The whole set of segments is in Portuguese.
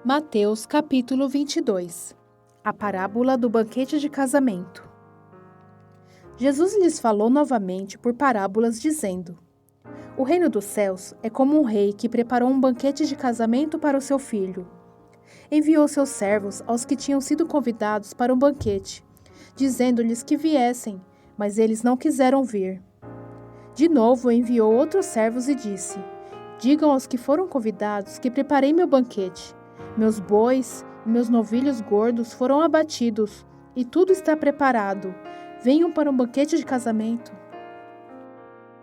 Mateus capítulo 22. A parábola do banquete de casamento. Jesus lhes falou novamente por parábolas, dizendo: O reino dos céus é como um rei que preparou um banquete de casamento para o seu filho. Enviou seus servos aos que tinham sido convidados para o banquete, dizendo-lhes que viessem, mas eles não quiseram vir. De novo enviou outros servos e disse: Digam aos que foram convidados que preparei meu banquete. Meus bois e meus novilhos gordos foram abatidos, e tudo está preparado. Venham para um banquete de casamento.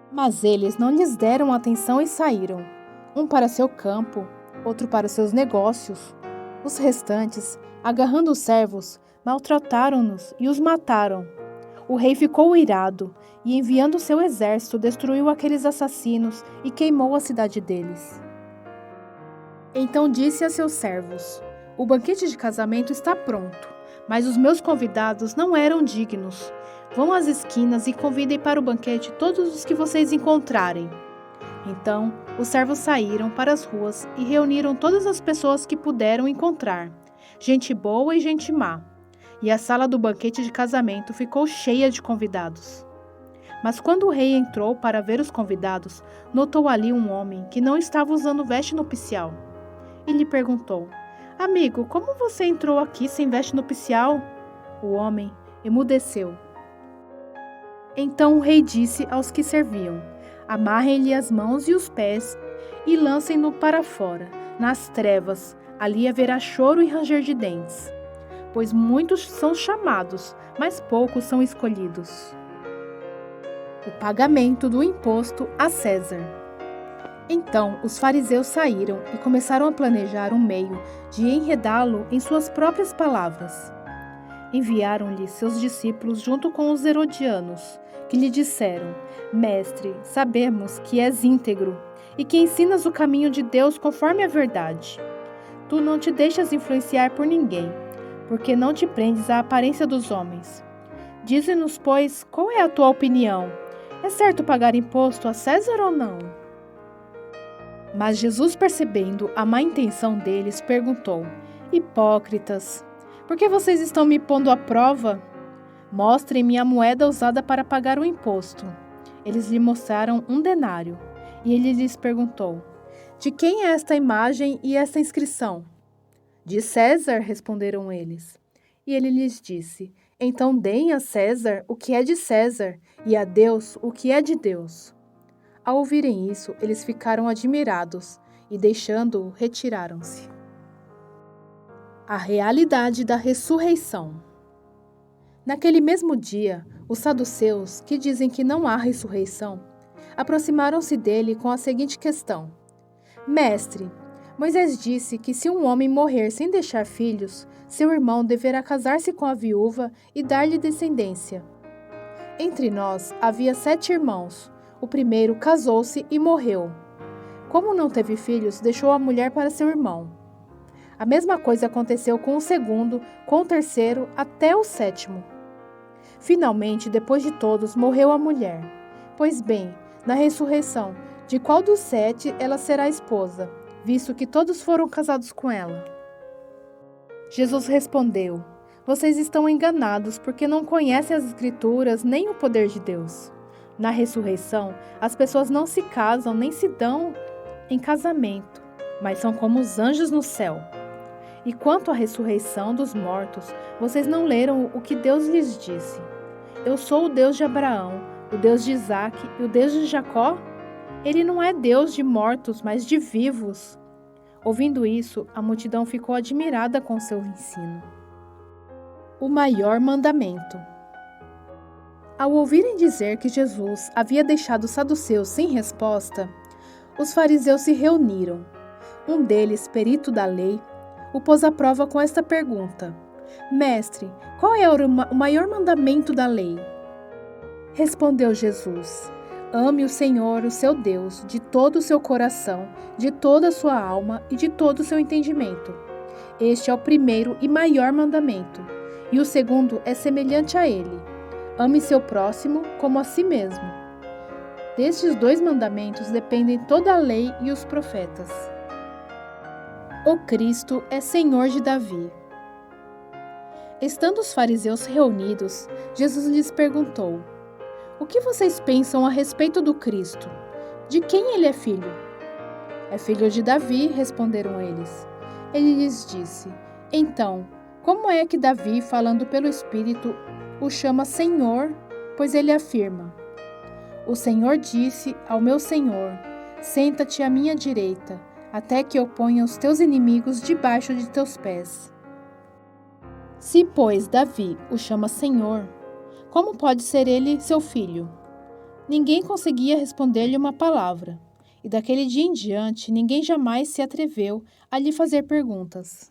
Mas eles não lhes deram atenção e saíram, um para seu campo, outro para seus negócios. Os restantes, agarrando os servos, maltrataram-nos e os mataram. O rei ficou irado e, enviando seu exército, destruiu aqueles assassinos e queimou a cidade deles. Então disse a seus servos: O banquete de casamento está pronto, mas os meus convidados não eram dignos. Vão às esquinas e convidem para o banquete todos os que vocês encontrarem. Então os servos saíram para as ruas e reuniram todas as pessoas que puderam encontrar, gente boa e gente má. E a sala do banquete de casamento ficou cheia de convidados. Mas quando o rei entrou para ver os convidados, notou ali um homem que não estava usando veste nupcial. E lhe perguntou: Amigo, como você entrou aqui sem veste nupcial? O homem emudeceu. Então o rei disse aos que serviam: Amarrem-lhe as mãos e os pés e lancem-no para fora, nas trevas. Ali haverá choro e ranger de dentes. Pois muitos são chamados, mas poucos são escolhidos. O pagamento do imposto a César. Então os fariseus saíram e começaram a planejar um meio de enredá-lo em suas próprias palavras. Enviaram-lhe seus discípulos junto com os herodianos, que lhe disseram: Mestre, sabemos que és íntegro e que ensinas o caminho de Deus conforme a verdade. Tu não te deixas influenciar por ninguém, porque não te prendes à aparência dos homens. Dize-nos, pois, qual é a tua opinião? É certo pagar imposto a César ou não? Mas Jesus, percebendo a má intenção deles, perguntou: Hipócritas, por que vocês estão me pondo à prova? Mostrem-me a moeda usada para pagar o imposto. Eles lhe mostraram um denário, e ele lhes perguntou: De quem é esta imagem e esta inscrição? De César, responderam eles. E ele lhes disse: Então deem a César o que é de César, e a Deus o que é de Deus. Ao ouvirem isso, eles ficaram admirados e, deixando-o, retiraram-se. A realidade da ressurreição. Naquele mesmo dia, os saduceus, que dizem que não há ressurreição, aproximaram-se dele com a seguinte questão: Mestre, Moisés disse que se um homem morrer sem deixar filhos, seu irmão deverá casar-se com a viúva e dar-lhe descendência. Entre nós havia 7 irmãos. O primeiro casou-se e morreu. Como não teve filhos, deixou a mulher para seu irmão. A mesma coisa aconteceu com o segundo, com o terceiro, até o 7º. Finalmente, depois de todos, morreu a mulher. Pois bem, na ressurreição, de qual dos 7 ela será esposa, visto que todos foram casados com ela? Jesus respondeu: Vocês estão enganados porque não conhecem as Escrituras nem o poder de Deus. Na ressurreição, as pessoas não se casam nem se dão em casamento, mas são como os anjos no céu. E quanto à ressurreição dos mortos, vocês não leram o que Deus lhes disse: Eu sou o Deus de Abraão, o Deus de Isaque e o Deus de Jacó? Ele não é Deus de mortos, mas de vivos. Ouvindo isso, a multidão ficou admirada com seu ensino. O maior mandamento. Ao ouvirem dizer que Jesus havia deixado os saduceus sem resposta, os fariseus se reuniram. Um deles, perito da lei, o pôs à prova com esta pergunta: Mestre, qual é o maior mandamento da lei? Respondeu Jesus: Ame o Senhor, o seu Deus, de todo o seu coração, de toda a sua alma e de todo o seu entendimento. Este é o primeiro e maior mandamento, e o segundo é semelhante a ele: Ame seu próximo como a si mesmo. Destes 2 mandamentos dependem toda a lei e os profetas. O Cristo é Senhor de Davi. Estando os fariseus reunidos, Jesus lhes perguntou: O que vocês pensam a respeito do Cristo? De quem ele é filho? É filho de Davi, responderam eles. Ele lhes disse: Então, como é que Davi, falando pelo Espírito, o chama Senhor, pois ele afirma: O Senhor disse ao meu Senhor: Senta-te à minha direita, até que eu ponha os teus inimigos debaixo de teus pés. Se, pois, Davi o chama Senhor, como pode ser ele seu filho? Ninguém conseguia responder-lhe uma palavra, e daquele dia em diante ninguém jamais se atreveu a lhe fazer perguntas.